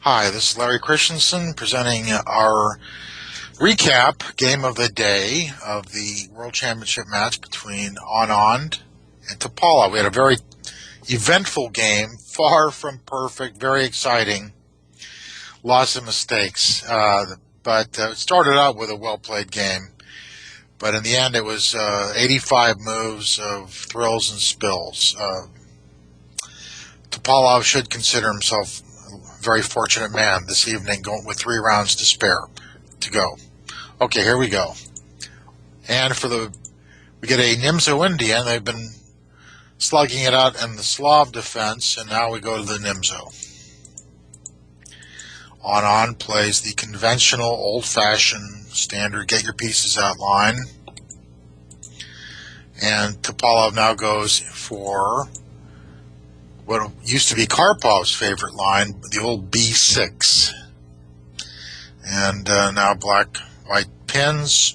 Hi, this is Larry Christensen presenting our recap game of the day of the World Championship match between Anand and Topalov. We had a very eventful game, far from perfect, very exciting, lots of mistakes, but it started out with a well-played game. But in the end, it was 85 moves of thrills and spills. Topalov should consider himself a very fortunate man this evening, going with 3 rounds to go. Okay, here we go. And we get a Nimzo Indian. They've been slugging it out in the Slav defense, and now we go to the Nimzo. Anand plays the conventional, old-fashioned, standard get your pieces out line. And Topalov now goes for what used to be Karpov's favorite line, the old B6. And now black-white pins,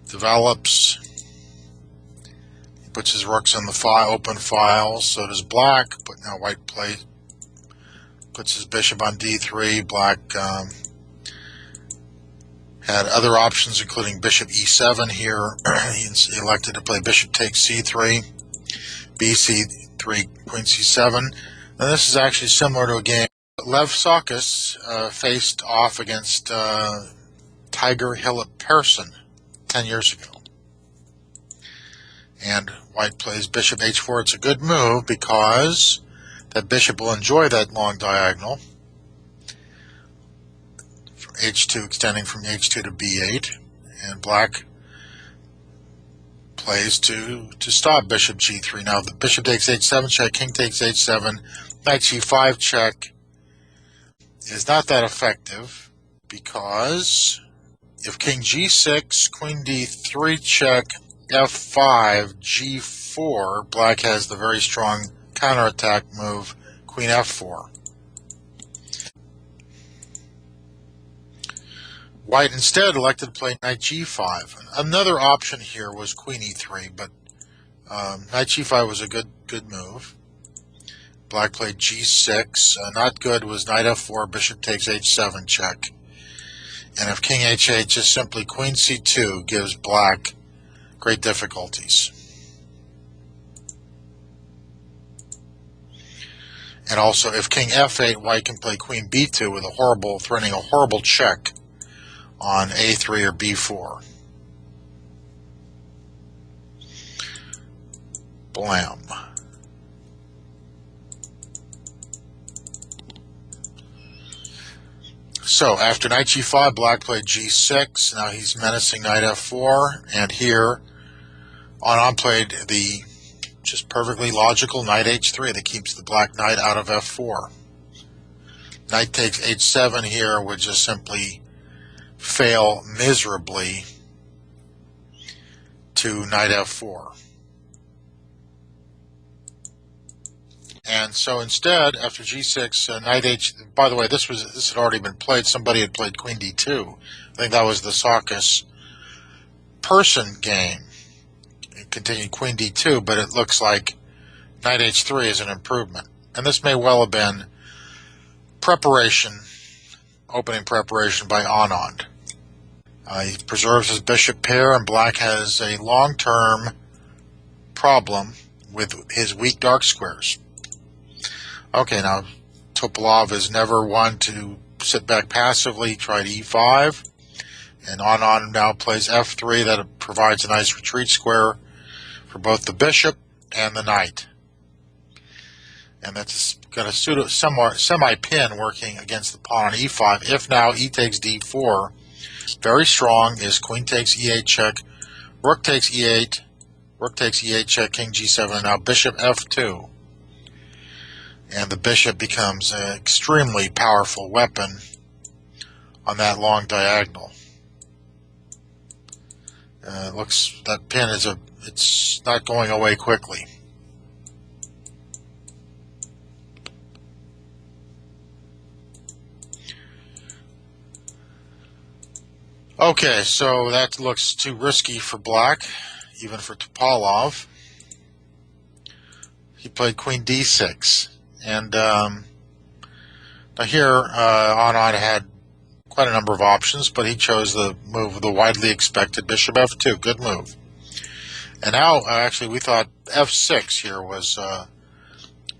develops, he puts his rooks in the open file, so does black, but now white puts his bishop on D3. Black had other options, including bishop E7 here. He elected to play bishop takes C3, BC3, queen C7. And this is actually similar to a game Lev Sakis faced off against Tiger Hillip Persson 10 years ago. And white plays bishop H4. It's a good move because that bishop will enjoy that long diagonal. H2 extending from H2 to B8, and black plays to stop bishop G3. Now the bishop takes H7 check, king takes H7, knight G5 check is not that effective because if king G6, queen D3 check, F5, G4, black has the very strong counterattack move, queen F4. White instead elected to play knight G5. Another option here was queen E3, but knight G5 was a good move. Black played G6. Not good was knight F4, bishop takes H7 check. And if king H8, just simply queen C2 gives black great difficulties. And also, if king F8, white can play queen B2 with threatening a horrible check on A3 or B4. Blam. So after knight G5, black played G6. Now he's menacing knight F4, and here Anand played the just perfectly logical knight H3 that keeps the black knight out of F4. Knight takes H7 here would just simply fail miserably to knight F4. And so instead, after G6, knight H. By the way, this had already been played. Somebody had played queen D2. I think that was the Sakis Persson game. It continued queen D2, but it looks like knight H3 is an improvement. And this may well have been opening preparation by Anand. He preserves his bishop pair, and black has a long-term problem with his weak dark squares. Okay, now Topalov is never one to sit back passively. He tried E5, and Anand now plays F3. That provides a nice retreat square for both the bishop and the knight. And that's got a semi-pin working against the pawn on E5. If now E takes D4, very strong is queen takes E8 check, rook takes E8, rook takes E8 check, king G7, and now bishop F2. And the bishop becomes an extremely powerful weapon on that long diagonal. Looks that pin it's not going away quickly. Okay, so that looks too risky for black, even for Topalov. He played queen d6, and Now here, Anand had quite a number of options, but he chose the move of the widely expected bishop f2. Good move. And now, actually, we thought f6 here was a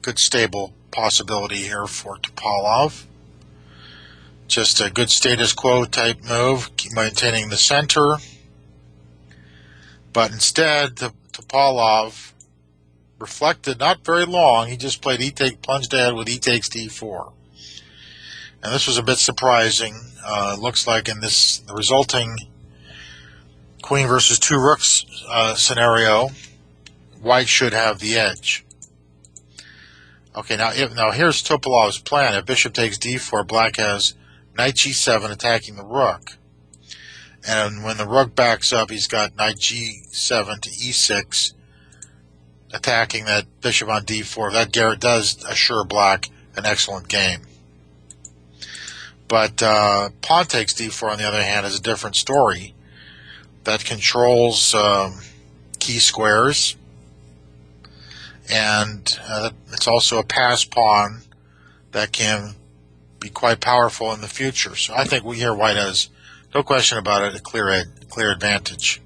good stable possibility here for Topalov. Just a good status quo type move, maintaining the center. But instead, Topalov reflected not very long. He just played plunged ahead with e takes d4. And this was a bit surprising. Looks like in the resulting queen versus two rooks scenario, white should have the edge. Okay, now here's Topalov's plan. If bishop takes d4, black has knight g7 attacking the rook. And when the rook backs up, he's got knight g7 to e6 attacking that bishop on d4. That does assure black an excellent game. But pawn takes d4, on the other hand, is a different story. That controls key squares, and it's also a pass pawn that can be quite powerful in the future. So I think here white has, no question about it, a clear advantage.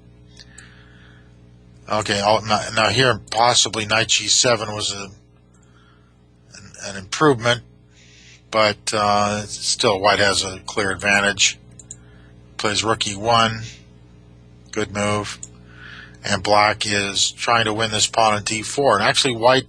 Okay, now here possibly knight g7 was an improvement, but still white has a clear advantage. Plays rook e1, good move, and black is trying to win this pawn on d4. And actually white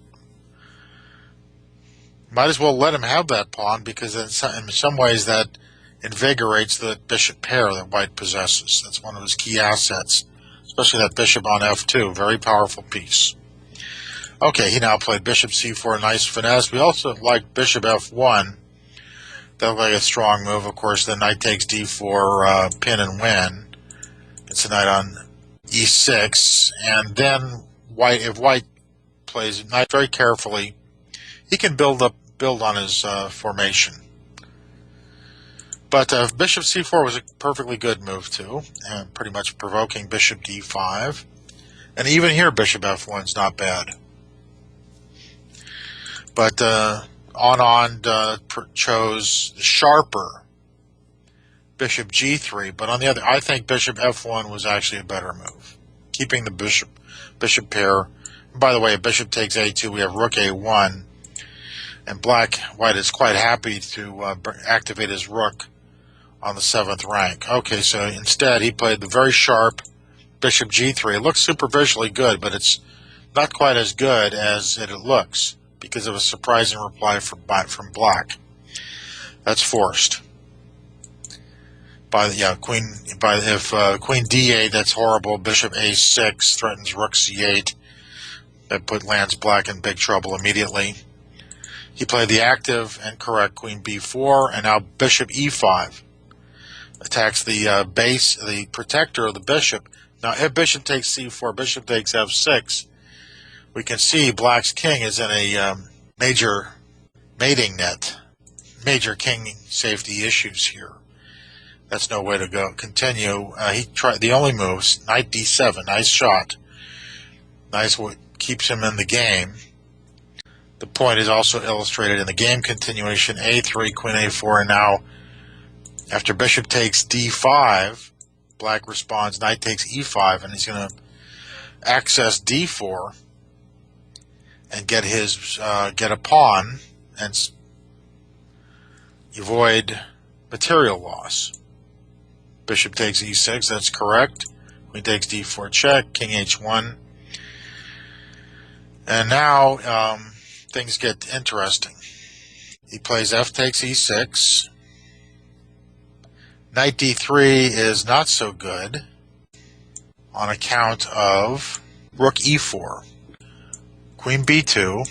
might as well let him have that pawn, because in some ways that invigorates the bishop pair that white possesses. That's one of his key assets, especially that bishop on f2, very powerful piece. Okay, he now played bishop c4, nice finesse. We also like bishop f1. That looked like a strong move. Of course, the knight takes d4, pin and win. It's a knight on e6, and then if white plays knight very carefully, he can build on his formation. But bishop c4 was a perfectly good move too, and pretty much provoking bishop d5. And even here, bishop f1 is not bad. But Anand chose the sharper bishop g3. But on the other, I think bishop f1 was actually a better move, keeping the bishop pair. And by the way, if bishop takes a2, we have rook a1, and white is quite happy to activate his rook on the 7th rank. Okay, so instead he played the very sharp bishop g3. It looks superficially good, but it's not quite as good as it looks because of a surprising reply from black. That's forced. If queen d8, that's horrible. Bishop a6 threatens rook c8. That lands black in big trouble immediately. He played the active and correct queen b4, and now bishop e5 attacks the protector of the bishop. Now, if bishop takes c4, bishop takes f6, we can see black's king is in a major mating net, major king safety issues here. That's no way to go. Continue. He tried the only moves, knight d7, nice shot. Nice, what keeps him in the game. The point is also illustrated in the game continuation, a3, queen a4, and now after bishop takes d5, black responds knight takes e5, and he's going to access d4 and get a pawn and avoid material loss. Bishop takes e6, that's correct. Queen takes d4 check, king h1. And now things get interesting. He plays f takes e6. Knight d3 is not so good on account of rook e4. Queen b2.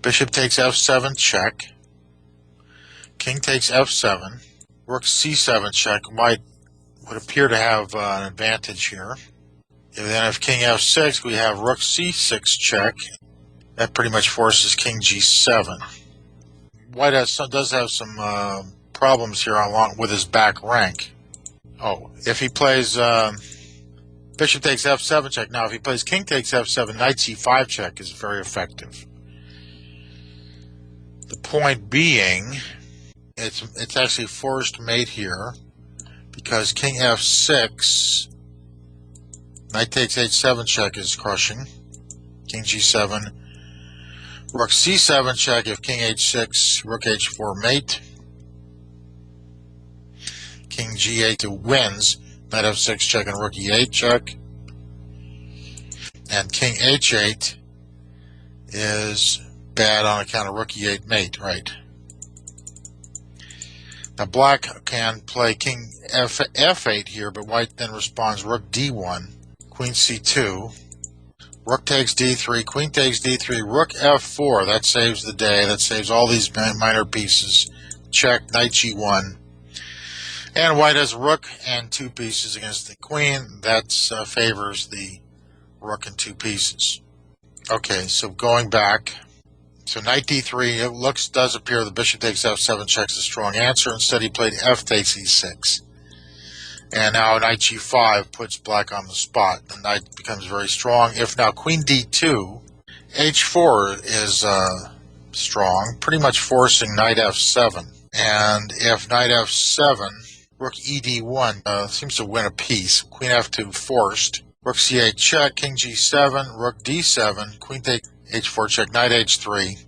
Bishop takes f7 check. King takes f7. Rook c7 check. White would appear to have an advantage here. And then if king f6, we have rook c6 check. That pretty much forces king g7. White does have some problems here along with his back rank. Oh, if he plays bishop takes f7 check. Now, if he plays king takes f7, knight c5 check is very effective. The point being, it's actually forced mate here because king f6, knight takes h7 check is crushing. King g7, rook c7 check if king h6, rook h4 mate. King g8 wins, knight f6 check and rook e8 check. And king h8 is bad on account of rook e8 mate, right? Now black can play king f8 here, but white then responds rook d1, queen c2, rook takes d3, queen takes d3, rook f4, that saves the day, that saves all these minor pieces. Check, knight g1. And white has rook and 2 pieces against the queen. That favors the rook and 2 pieces. Okay, so going back. So knight d3, it does appear the bishop takes f7 checks a strong answer. Instead he played f takes e6. And now knight g5 puts black on the spot. The knight becomes very strong. If now queen d2, h4 is strong, pretty much forcing knight f7. And if knight f7, rook ed1 seems to win a piece. Queen f2 forced. Rook c8 check, king g7, rook d7, queen take h4 check, knight h3.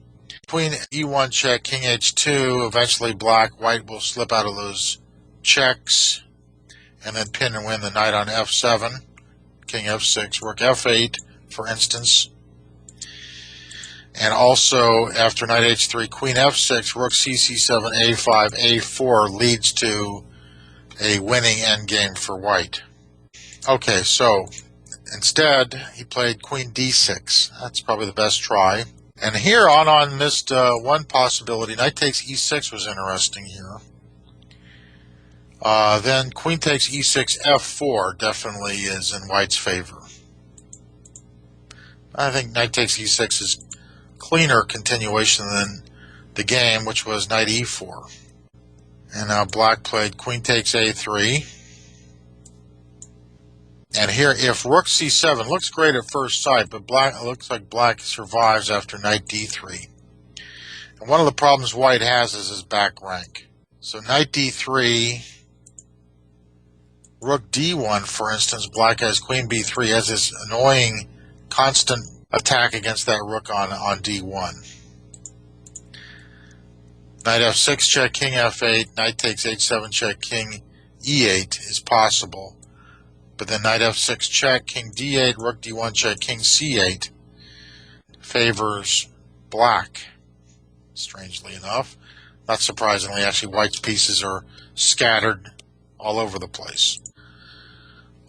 Queen e1 check, king h2. Eventually white will slip out of those checks and then pin and win the knight on f7. King f6, rook f8, for instance. And also, after knight h3, queen f6, rook cc7, a5, a4 leads to a winning endgame for white. Okay, so instead, he played queen d6. That's probably the best try. And here on missed one possibility. Knight takes e6 was interesting here. Then queen takes e6, f4 definitely is in white's favor. I think knight takes e6 is cleaner continuation than the game, which was knight e4. And now black played queen takes a3. And here, if rook c7 looks great at first sight, but it looks like black survives after knight d3. And one of the problems white has is his back rank. So knight d3, rook d1, for instance, black has queen b3, has this annoying constant attack against that rook on d1. Knight f6 check, king f8, knight takes h7 check, king e8 is possible. But then knight f6 check, king d8, rook d1 check, king c8 favors black, strangely enough. Not surprisingly, actually, white's pieces are scattered all over the place.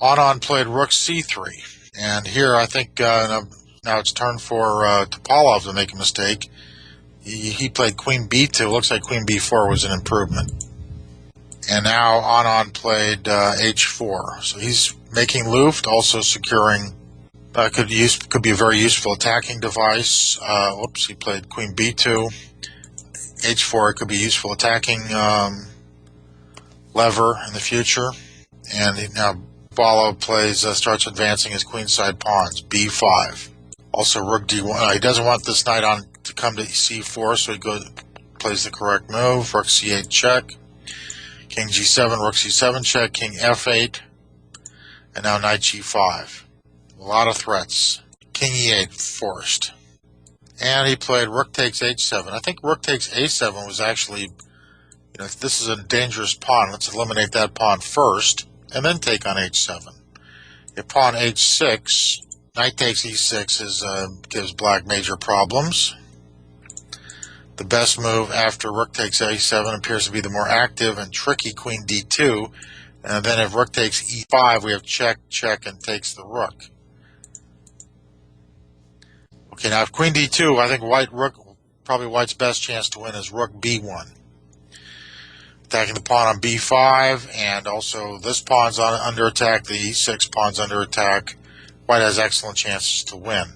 Anon played rook c3. And here I think now it's turn for Topalov to make a mistake. He played queen b2. Looks like queen b4 was an improvement. And now Anon played h4. So he's making Luft, also securing. Could be a very useful attacking device. He played queen b2. h4 could be useful attacking lever in the future. And now Balo plays starts advancing his queenside pawns. b5. Also rook d1. He doesn't want this knight on to come to c4, so he plays the correct move. Rook c8 check. King g7, rook c7 check, king f8, and now knight g5. A lot of threats. King e8 forced. And he played rook takes h7. I think rook takes a7 was actually, if this is a dangerous pawn, let's eliminate that pawn first, and then take on h7. If pawn h6, knight takes e6 gives black major problems. The best move after rook takes a7 appears to be the more active and tricky queen d2. And then if rook takes e5, we have check, check, and takes the rook. Okay, now if queen d2, I think probably white's best chance to win is rook b1. Attacking the pawn on b5, and also this pawn's under attack, the e6 pawn's under attack. White has excellent chances to win.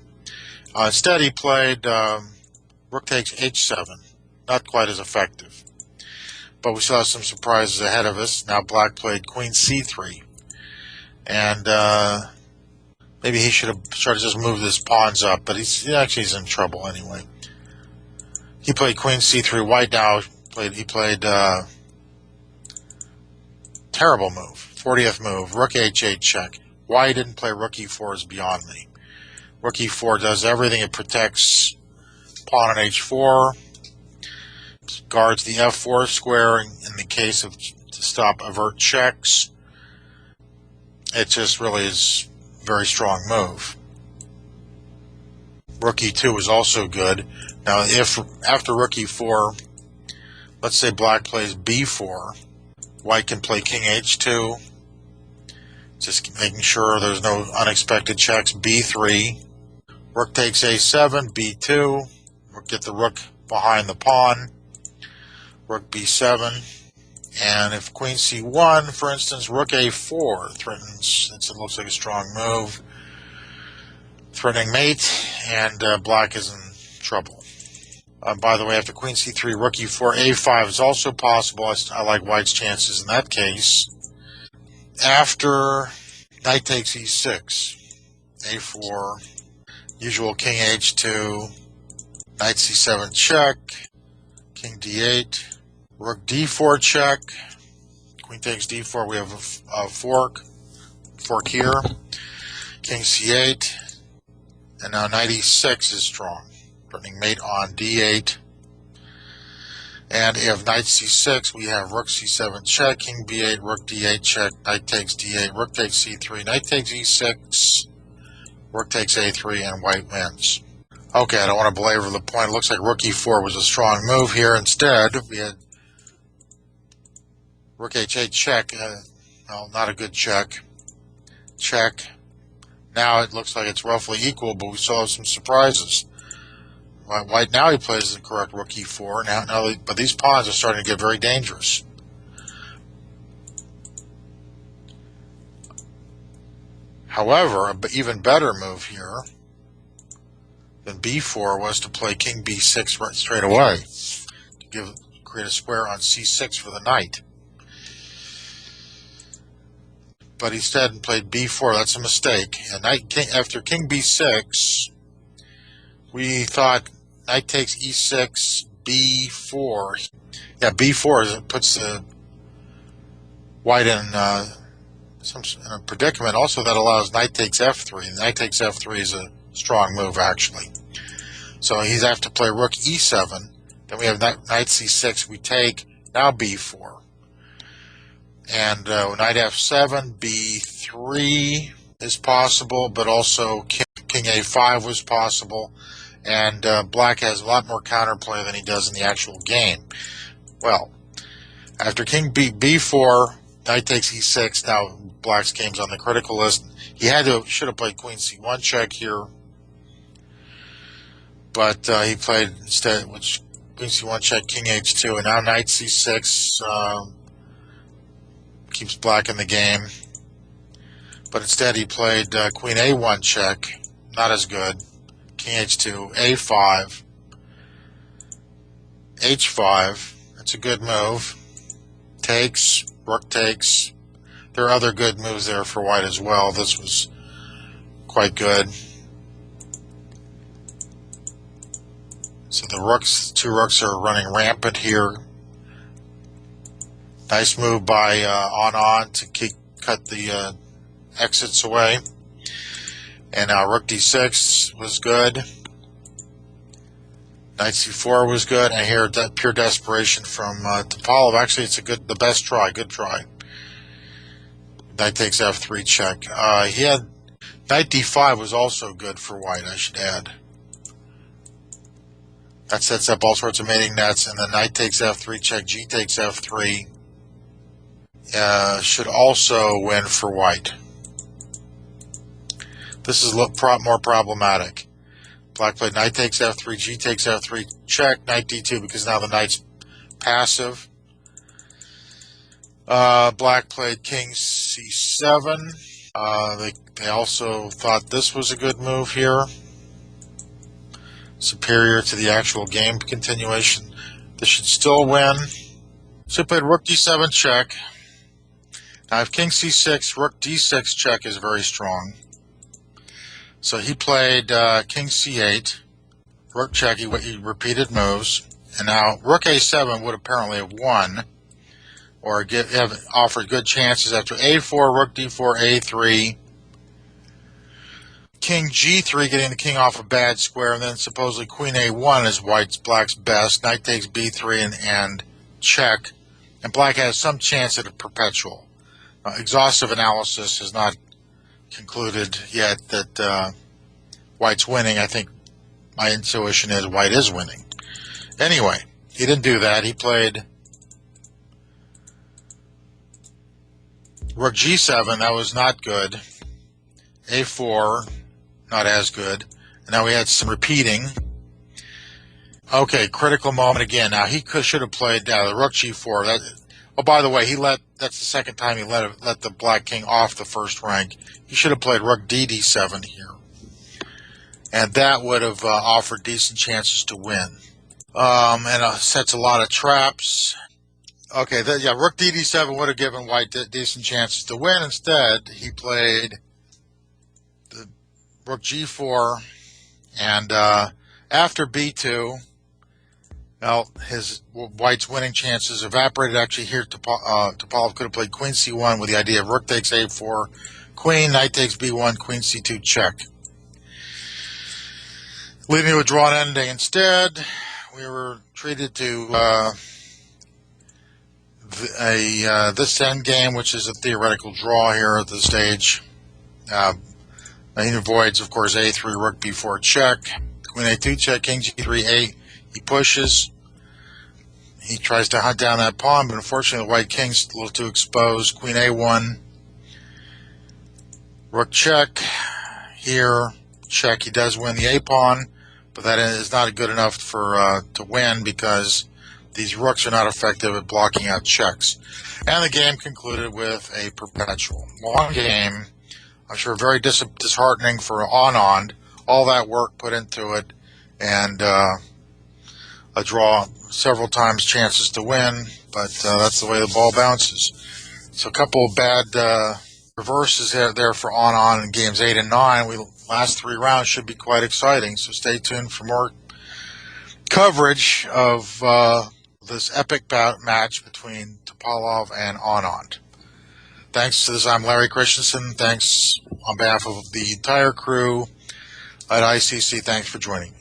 Instead, he played rook takes h7. Not quite as effective. But we still have some surprises ahead of us. Now black played queen c3. And maybe he should have tried to just move his pawns up, but he's in trouble anyway. He played queen c3. White now played terrible move. 40th move. Rook h8 check. Why he didn't play rook e4 is beyond me. Rook e4 does everything. It protects pawn on h4, guards the f4 square in the case of to stop avert checks. It just really is a very strong move. Rook e2 is also good. Now, if after rook e4, let's say black plays b4, white can play king h2, just making sure there's no unexpected checks. b3, rook takes a7, b2, get the rook behind the pawn, rook b7, and if queen c1, for instance, rook a4 threatens, it looks like a strong move, threatening mate, and black is in trouble. By the way, after queen c3, rook e4, a5 is also possible. I like white's chances in that case. After knight takes e6, a4, usual king h2, knight c7 check, king d8, rook d4 check, queen takes d4, we have a fork here, king c8, and now knight e6 is strong, threatening mate on d8, and if knight c6, we have rook c7 check, king b8, rook d8 check, knight takes d8, rook takes c3, knight takes e6, rook takes a3, and white wins. Okay, I don't want to belabor the point. It looks like rook e4 was a strong move here. Instead, we had rook h8 check. Well, not a good check. Check. Now it looks like it's roughly equal, but we saw some surprises. White now he plays the correct rook e4. But these pawns are starting to get very dangerous. However, an even better move here than b4 was to play king b6 right straight away to create a square on c6 for the knight. But instead played b4. That's a mistake. And after king b6, we thought knight takes e6, b4. Yeah, b4 puts the white in a predicament. Also, that allows knight takes f3. Knight takes f3 is a strong move, actually. So he's have to play rook e7. Then we have knight c6. We take now b4, and knight f7, b3 is possible, but also king a5 was possible. And black has a lot more counterplay than he does in the actual game. Well, after king b4, knight takes e6. Now black's game's on the critical list. He should have played queen c1 check here, but he played instead, which queen c1 check, king h2, and now knight c6 keeps black in the game. But instead he played queen a1 check, not as good. King h2, a5, h5. That's a good move. Takes, rook takes. There are other good moves there for white as well. This was quite good. So the two rooks are running rampant here. Nice move by on to cut the exits away. And now rook d6 was good. Knight c4 was good. And here, pure desperation from Topalov. Actually, it's the best try. Good try. Knight takes f3 check. He had knight d5 was also good for white, I should add. That sets up all sorts of mating nets. And then knight takes f3 check, g takes f3. Should also win for white. This is more problematic. Black played knight takes f3, g takes f3, check, knight d2, because now the knight's passive. Black played king c7. They also thought this was a good move here, superior to the actual game continuation. This should still win. So he played rook d7 check. Now if king c6, rook d6 check is very strong. So he played king c8, Rook check, he repeated moves. And now Rook A7 would apparently have won, or have offered good chances after A4, Rook D4, A3, King G3, getting the king off a bad square, and then supposedly Queen A1 is Black's best. Knight takes B3 and check, and Black has some chance at a perpetual. Exhaustive analysis has not concluded yet that White's winning. I think my intuition is White is winning. Anyway, he didn't do that. He played Rook G7. That was not good. A4, not as good. And now we had some repeating. Okay, critical moment again. Now he should have played the Rook G4. Oh, by the way, that's the second time he let the Black king off the first rank. He should have played Rook D7 here, and that would have offered decent chances to win. And sets a lot of traps. Okay, Rook D7 would have given White decent chances to win. Instead, he played the Rook G4, and after B2, well, White's winning chances evaporated. Actually, here Topalov could have played Queen C1 with the idea of Rook takes A4, Queen, Knight takes B1, Queen C2 check, leading to a drawn ending. Instead, we were treated to this end game, which is a theoretical draw here at this stage. He avoids, of course, A3, Rook B4 check, Queen A2 check, King G3, A. He pushes. He tries to hunt down that pawn, but unfortunately the White king's a little too exposed. Queen A1, Rook check. Here, check. He does win the A pawn, but that is not good enough to win because these rooks are not effective at blocking out checks. And the game concluded with a perpetual. Long game. I'm sure very disheartening for Anand. All that work put into it, and a draw several times, chances to win, but that's the way the ball bounces. So a couple of bad reverses there for Anand in games 8 and 9. Last 3 rounds should be quite exciting, so stay tuned for more coverage of this epic match between Topalov and Anand. Thanks to this, I'm Larry Christensen. Thanks on behalf of the entire crew at ICC. Thanks for joining me.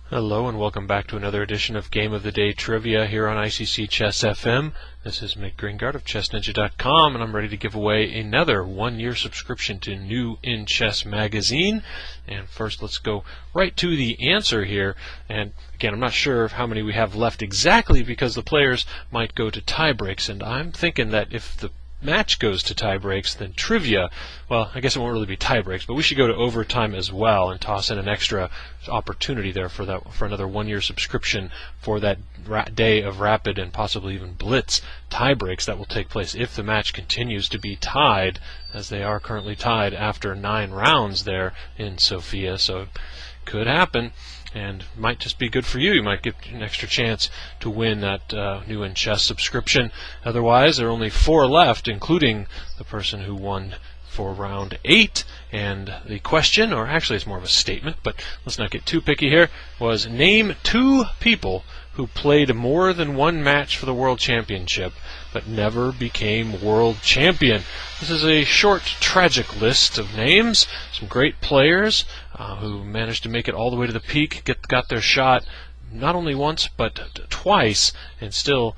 Hello and welcome back to another edition of Game of the Day Trivia here on ICC Chess FM. This is Mick Gringard of ChessNinja.com, and I'm ready to give away another 1-year subscription to New in Chess magazine. And first, let's go right to the answer here. And again, I'm not sure of how many we have left exactly because the players might go to tie breaks, and I'm thinking that if the match goes to tie breaks, then trivia, well, I guess it won't really be tie breaks, but we should go to overtime as well and toss in an extra opportunity there for another 1-year subscription for that day of rapid and possibly even blitz tie breaks that will take place if the match continues to be tied, as they are currently tied after 9 rounds there in Sofia. So it could happen, and might just be good for you. You might get an extra chance to win that New in Chess subscription. Otherwise, there are only 4 left, including the person who won for round 8. And the question, or actually it's more of a statement, but let's not get too picky here, was name 2 people who played more than 1 match for the World Championship but never became world champion. This is a short, tragic list of names. Some great players who managed to make it all the way to the peak, got their shot not only once but twice, and still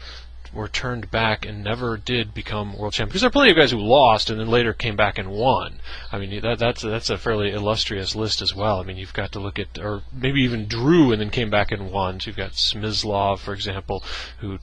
were turned back and never did become world champion. Because there are plenty of guys who lost and then later came back and won. I mean, that's a fairly illustrious list as well. I mean, you've got to look at, or maybe even drew and then came back and won. So you've got Smyslov, for example, who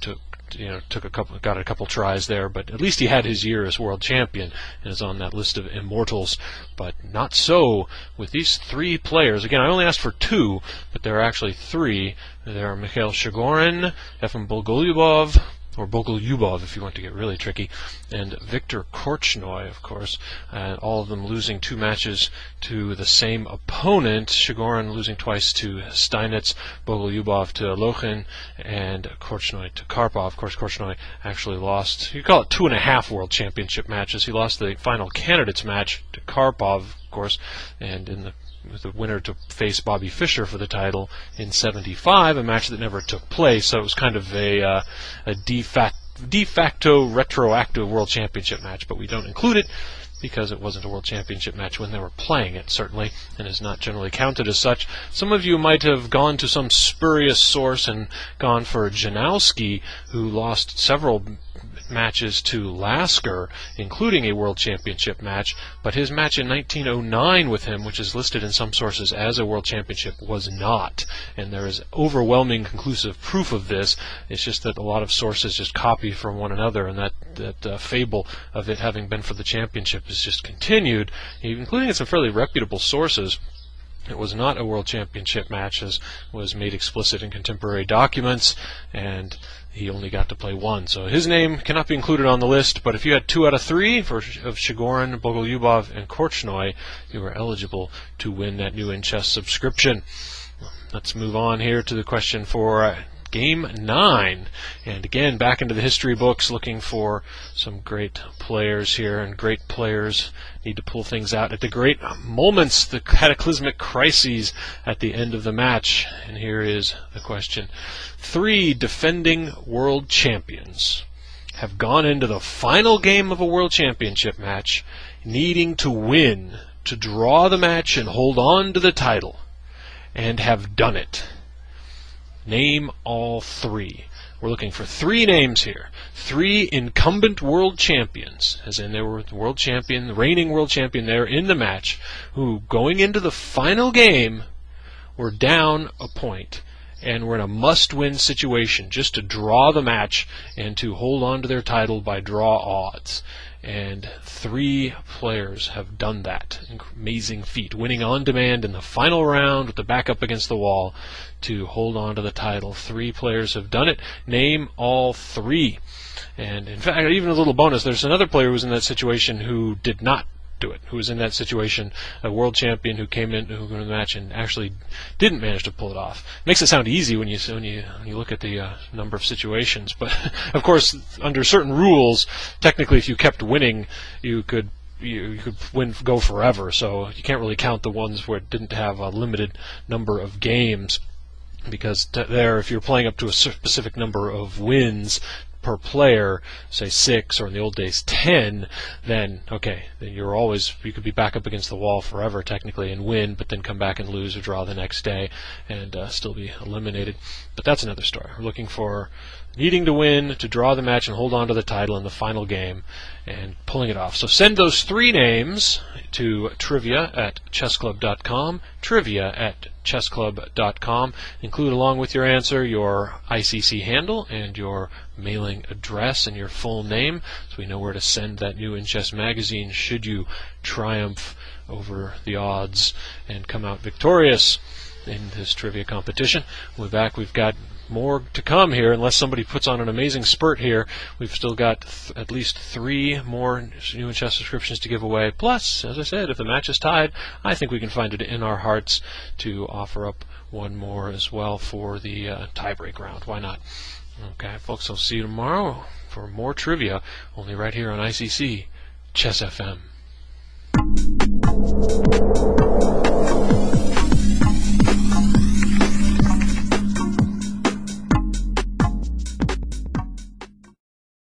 got a couple tries there, but at least he had his year as world champion and is on that list of immortals. But not so with these 3 players. Again, I only asked for 2, but there are actually 3. There are Mikhail Shigorin, Efim Bulgolyubov, Vladimir Klitschko, and Andrei Rublev. Those are the 3 players who or Bogolyubov if you want to get really tricky, and Viktor Korchnoi, of course, all of them losing 2 matches to the same opponent. Chigorin losing twice to Steinitz, Bogolyubov to Lochin, and Korchnoi to Karpov. Of course, Korchnoi actually lost, you call it 2.5 World Championship matches. He lost the final candidates match to Karpov, of course, and in the winner to face Bobby Fischer for the title in '75, a match that never took place. So it was kind of a de facto retroactive World Championship match, but we don't include it because it wasn't a World Championship match when they were playing it, certainly, and is not generally counted as such. Some of you might have gone to some spurious source and gone for Janowski, who lost several matches to Lasker, including a World Championship match, but his match in 1909 with him, which is listed in some sources as a World Championship, was not. And there is overwhelming conclusive proof of this. It's just that a lot of sources just copy from one another, and that fable of it having been for the championship is just continued, including in some fairly reputable sources. It was not a World Championship match, as was made explicit in contemporary documents, and he only got to play 1. So his name cannot be included on the list, but if you had 2 out of 3 of Chigorin, Bogolyubov, and Korchnoi, you were eligible to win that new in-chess subscription. Let's move on here to the question for Game 9. And again, back into the history books, looking for some great players here, and great players need to pull things out at the great moments, the cataclysmic crises at the end of the match. And here is the question. 3 defending world champions have gone into the final game of a World Championship match needing to win, to draw the match and hold on to the title, and have done it. Name all 3. We're looking for 3 names here. 3 incumbent world champions, as in they were the world champion, the reigning world champion there in the match, who, going into the final game, were down a point and were in a must-win situation just to draw the match and to hold on to their title by draw odds. And 3 players have done that. Amazing feat. Winning on demand in the final round with the back up against the wall to hold on to the title. 3 players have done it. Name all 3. And in fact, even a little bonus, there's another player who was in that situation who did not do it, who was in that situation, a world champion who came into the match and actually didn't manage to pull it off. Makes it sound easy when you look at the number of situations, but of course, under certain rules, technically, if you kept winning, you could go forever. So you can't really count the ones where it didn't have a limited number of games, because there, if you're playing up to a specific number of wins per player, say 6 or in the old days 10, then okay, then you could be back up against the wall forever technically and win, but then come back and lose or draw the next day and still be eliminated. But that's another story. We're looking for needing to win, to draw the match and hold on to the title in the final game, and pulling it off. So send those 3 names to trivia@chessclub.com, trivia@chessclub.com. Include along with your answer your ICC handle and your mailing address and your full name, so we know where to send that new In Chess magazine should you triumph over the odds and come out victorious in this trivia competition. We're back. We've got more to come here, unless somebody puts on an amazing spurt here. We've still got at least 3 more new In Chess subscriptions to give away. Plus, as I said, if the match is tied, I think we can find it in our hearts to offer up one more as well for the tiebreak round. Why not? Okay, folks, I'll see you tomorrow for more trivia, only right here on ICC Chess FM.